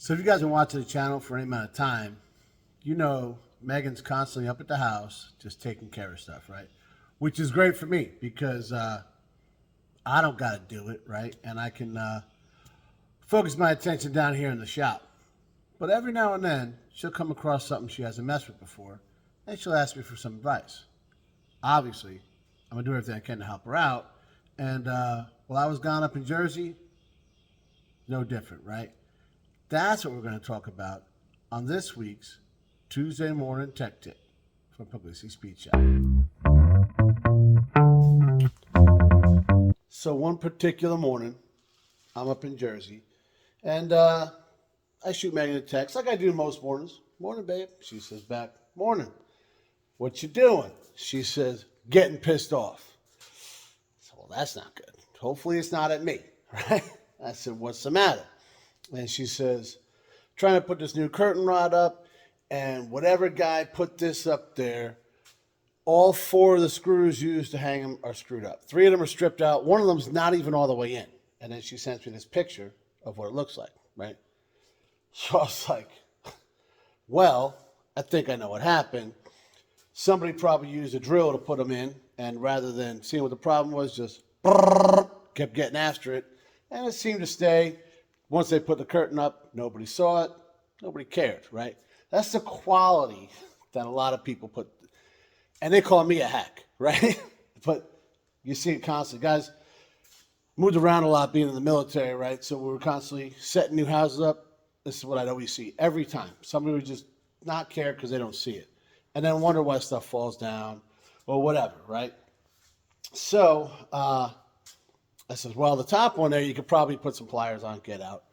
So if you guys have been watching the channel for any amount of time, you know Megan's constantly up at the house just taking care of stuff, right? Which is great for me because I don't got to do it, right? And I can focus my attention down here in the shop. But every now and then, she'll come across something she hasn't messed with before, and she'll ask me for some advice. Obviously, I'm going to do everything I can to help her out. And while I was gone up in Jersey, no different, right? That's what we're going to talk about on this week's Tuesday Morning Tech Tip from Pugliese Speed Shop. So one particular morning, I'm up in Jersey, and I shoot Megan a text like I do most mornings. Morning, babe. She says back, morning. What you doing? She says, getting pissed off. So, well, that's not good. Hopefully it's not at me, right? I said, what's the matter? And she says, trying to put this new curtain rod up, and whatever guy put this up there, all 4 of the screws used to hang them are screwed up. 3 of them are stripped out. 1 of them's not even all the way in. And then she sends me this picture of what it looks like, right? So I was like, well, I think I know what happened. Somebody probably used a drill to put them in, and rather than seeing what the problem was, just kept getting after it. And it seemed to stay. Once they put the curtain up, nobody saw it. Nobody cared, right? That's the quality that a lot of people put. And they call me a hack, right? But you see it constantly. Guys, moved around a lot being in the military, right? So we were constantly setting new houses up. This is what I'd always see every time. Somebody would just not care because they don't see it. And then wonder why stuff falls down or whatever, right? So I said, well, the top one there, you could probably put some pliers on, get out.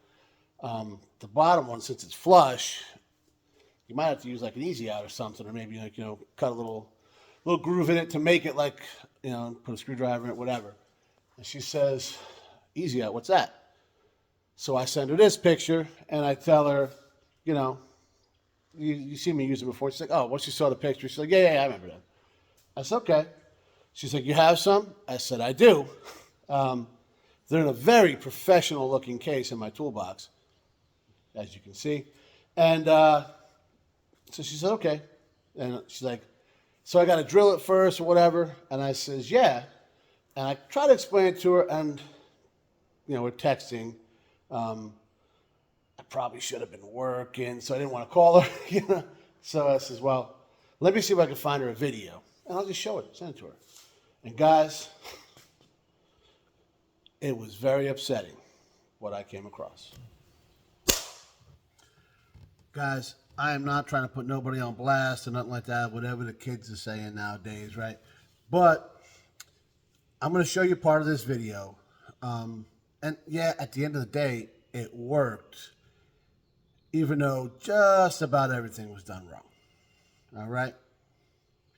The bottom one, since it's flush, you might have to use like an easy out or something, or maybe like, cut a little groove in it to make it like, put a screwdriver in it, whatever. And she says, easy out, what's that? So I send her this picture, and I tell her, you see me use it before. She's like, oh, once she saw the picture, she's like, yeah, I remember that. I said, okay. She's like, you have some? I said, I do. They're in a very professional looking case in my toolbox, as you can see. And so she said, okay. And she's like, so I got to drill it first or whatever? And I says, yeah. And I try to explain it to her, and, we're texting. I probably should have been working, so I didn't want to call her. So I says, well, let me see if I can find her a video. And I'll just show it, send it to her. And guys, it was very upsetting what I came across. Guys, I am not trying to put nobody on blast or nothing like that, whatever the kids are saying nowadays, right? But I'm going to show you part of this video. And yeah, at the end of the day, it worked, even though just about everything was done wrong. All right?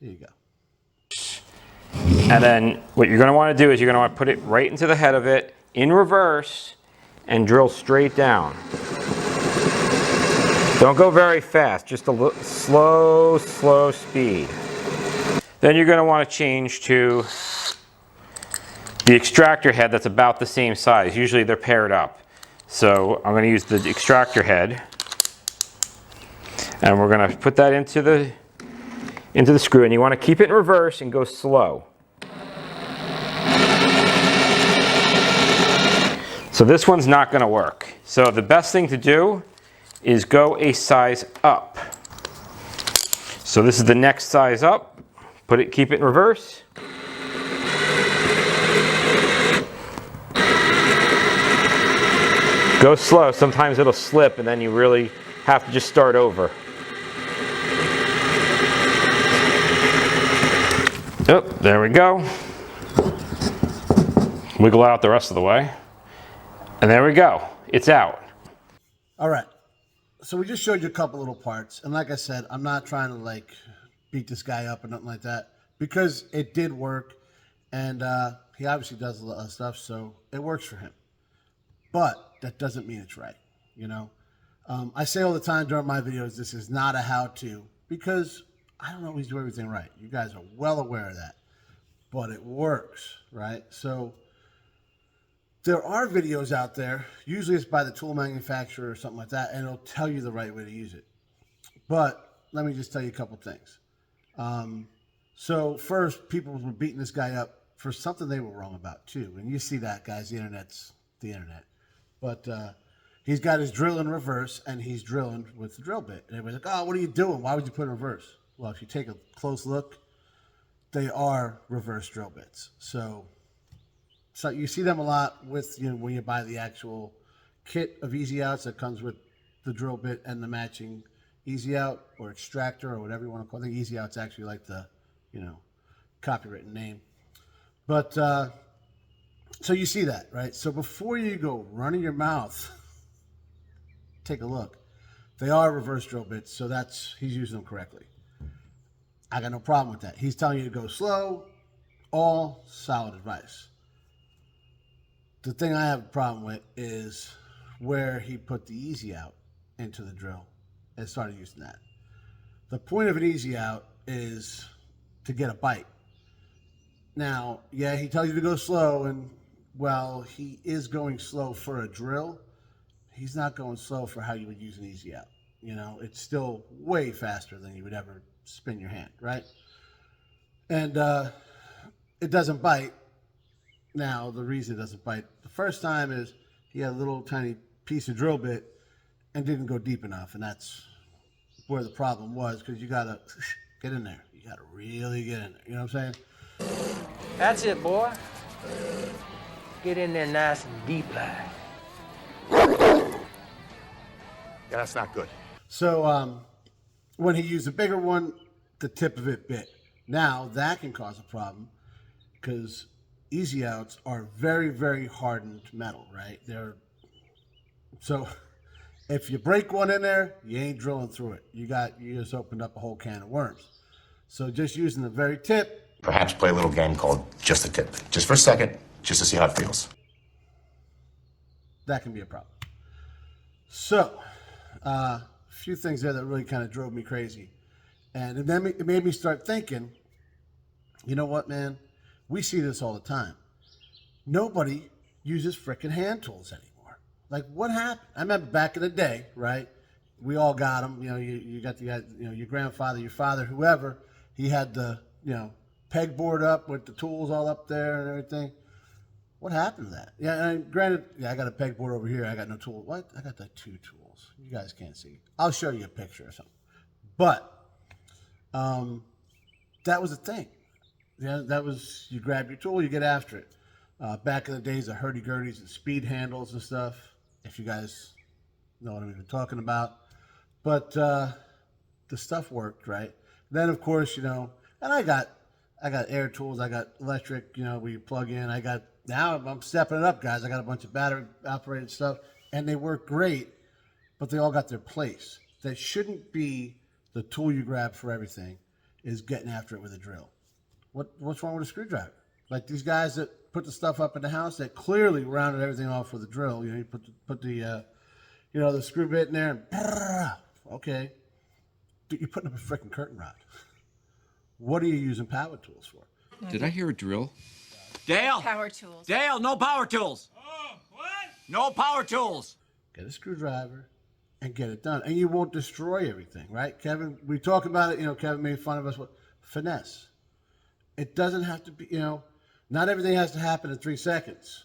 Here you go. And then what you're going to want to do is you're going to want to put it right into the head of it in reverse and drill straight down. Don't go very fast, just a slow speed. Then you're going to want to change to the extractor head that's about the same size. Usually they're paired up. So I'm going to use the extractor head, and we're going to put that into the screw, and you want to keep it in reverse and go slow. So this one's not going to work. So the best thing to do is go a size up. So this is the next size up. Keep it in reverse. Go slow. Sometimes it'll slip, and then you really have to just start over. Oh, there we go. Wiggle out the rest of the way. And there we go. It's out. All right. So we just showed you a couple little parts. And like I said, I'm not trying to beat this guy up or nothing like that, because it did work. And he obviously does a lot of stuff, so it works for him. But that doesn't mean it's right, I say all the time during my videos, this is not a how-to, because I don't always do everything right. You guys are well aware of that. But it works, right? So There are videos out there, usually it's by the tool manufacturer or something like that, and it'll tell you the right way to use it. But let me just tell you a couple things. So first, people were beating this guy up for something they were wrong about too. And you see that, guys, the internet's the internet. But he's got his drill in reverse, and he's drilling with the drill bit. And everybody's like, oh, what are you doing? Why would you put it in reverse? Well, if you take a close look, they are reverse drill bits. So you see them a lot with, when you buy the actual kit of easy outs that comes with the drill bit and the matching easy out or extractor or whatever you want to call it. I think easy out's actually like the, copywritten name. But so you see that, right? So before you go running your mouth, take a look. They are reverse drill bits, so he's using them correctly. I got no problem with that. He's telling you to go slow, all solid advice. The thing I have a problem with is where he put the easy out into the drill and started using that. The point of an easy out is to get a bite. Now, yeah, he tells you to go slow, and well, he is going slow for a drill. He's not going slow for how you would use an easy out. It's still way faster than you would ever spin your hand, right? And it doesn't bite. Now, the reason it doesn't bite the first time is he had a little tiny piece of drill bit and didn't go deep enough, and that's where the problem was, because you got to get in there. You got to really get in there. You know what I'm saying? That's it, boy. Get in there nice and deep like. Yeah, that's not good. So when he used a bigger one, the tip of it bit. Now that can cause a problem because easy outs are very, very hardened metal, right? So if you break one in there, you ain't drilling through it. You just opened up a whole can of worms. So just using the very tip. Perhaps play a little game called Just the Tip. Just for a second, just to see how it feels. That can be a problem. So, a few things there that really kind of drove me crazy. And then it made me start thinking, you know what, man? We see this all the time. Nobody uses frickin' hand tools anymore. Like, what happened? I remember back in the day, right? We all got them. You got your grandfather, your father, whoever. He had the, pegboard up with the tools all up there and everything. What happened to that? Yeah, and granted, I got a pegboard over here. I got no tool. What? I got the 2 tools. You guys can't see. I'll show you a picture or something. But that was a thing. Yeah, that was, you grab your tool, you get after it. Back in the days of hurdy-gurdies and speed handles and stuff, if you guys know what I'm even talking about. But the stuff worked, right? Then, of course, and I got air tools, I got electric, where you plug in. Now I'm stepping it up, guys. I got a bunch of battery-operated stuff, and they work great, but they all got their place. That shouldn't be the tool you grab for everything, is getting after it with a drill. What's wrong with a screwdriver? Like these guys that put the stuff up in the house that clearly rounded everything off with a drill. You put the the screw bit in there, and okay, dude, you're putting up a freaking curtain rod. What are you using power tools for? Did I hear a drill? Dale! Power tools. Dale, no power tools! Oh, what? No power tools! Get a screwdriver and get it done. And you won't destroy everything, right? Kevin, we talk about it, Kevin made fun of us. Finesse. It doesn't have to be, not everything has to happen in 3 seconds.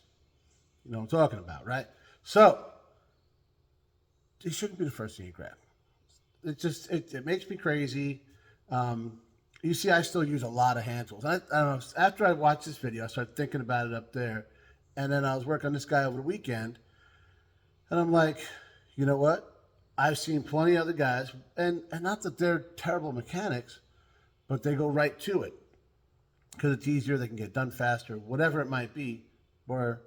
You know what I'm talking about, right? So, it shouldn't be the first thing you grab. It makes me crazy. You see, I still use a lot of hand tools. I don't know, after I watched this video, I started thinking about it up there. And then I was working on this guy over the weekend. And I'm like, you know what? I've seen plenty of other guys, and not that they're terrible mechanics, but they go right to it. Because it's easier, they can get done faster, whatever it might be. Where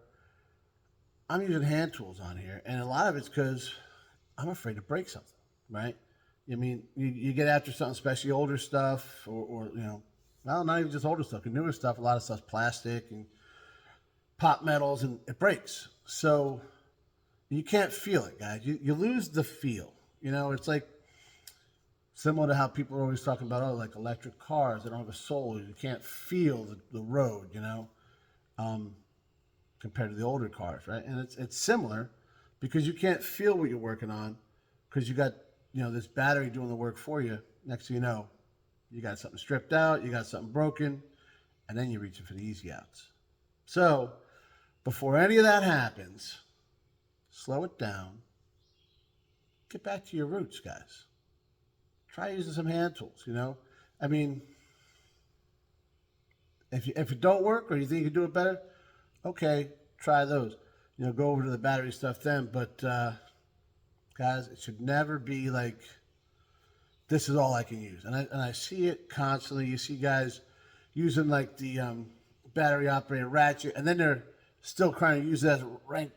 I'm using hand tools on here, and a lot of it's because I'm afraid to break something, right? I mean, you get after something, especially older stuff, or well, not even just older stuff, newer stuff. A lot of stuff's plastic and pop metals, and it breaks. So you can't feel it, guys. You lose the feel. It's like similar to how people are always talking about, like electric cars. They don't have a soul. You can't feel the road, because compared to the older cars, right? And it's similar because you can't feel what you're working on because you got, this battery doing the work for you. Next thing you know, you got something stripped out, you got something broken, and then you're reaching for the easy outs. So before any of that happens, slow it down. Get back to your roots, guys. Try using some hand tools, I mean, if it don't work or you think you can do it better, okay, try those. Go over to the battery stuff then. But, guys, it should never be like, this is all I can use. And I see it constantly. You see guys using like the battery operated ratchet, and then they're still trying to use that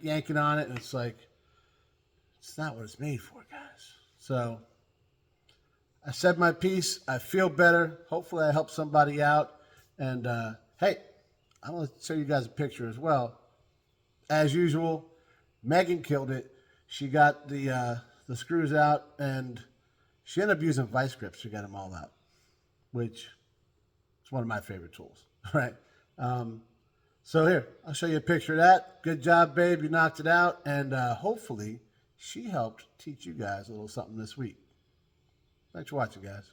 yanking on it, and it's like, it's not what it's made for, guys. So I said my piece. I feel better. Hopefully I helped somebody out. And hey, I'm going to show you guys a picture as well. As usual, Megan killed it. She got the screws out, and she ended up using vice grips to get them all out, which is one of my favorite tools, right? So here, I'll show you a picture of that. Good job, babe. You knocked it out. And hopefully she helped teach you guys a little something this week. Thanks for watching, guys.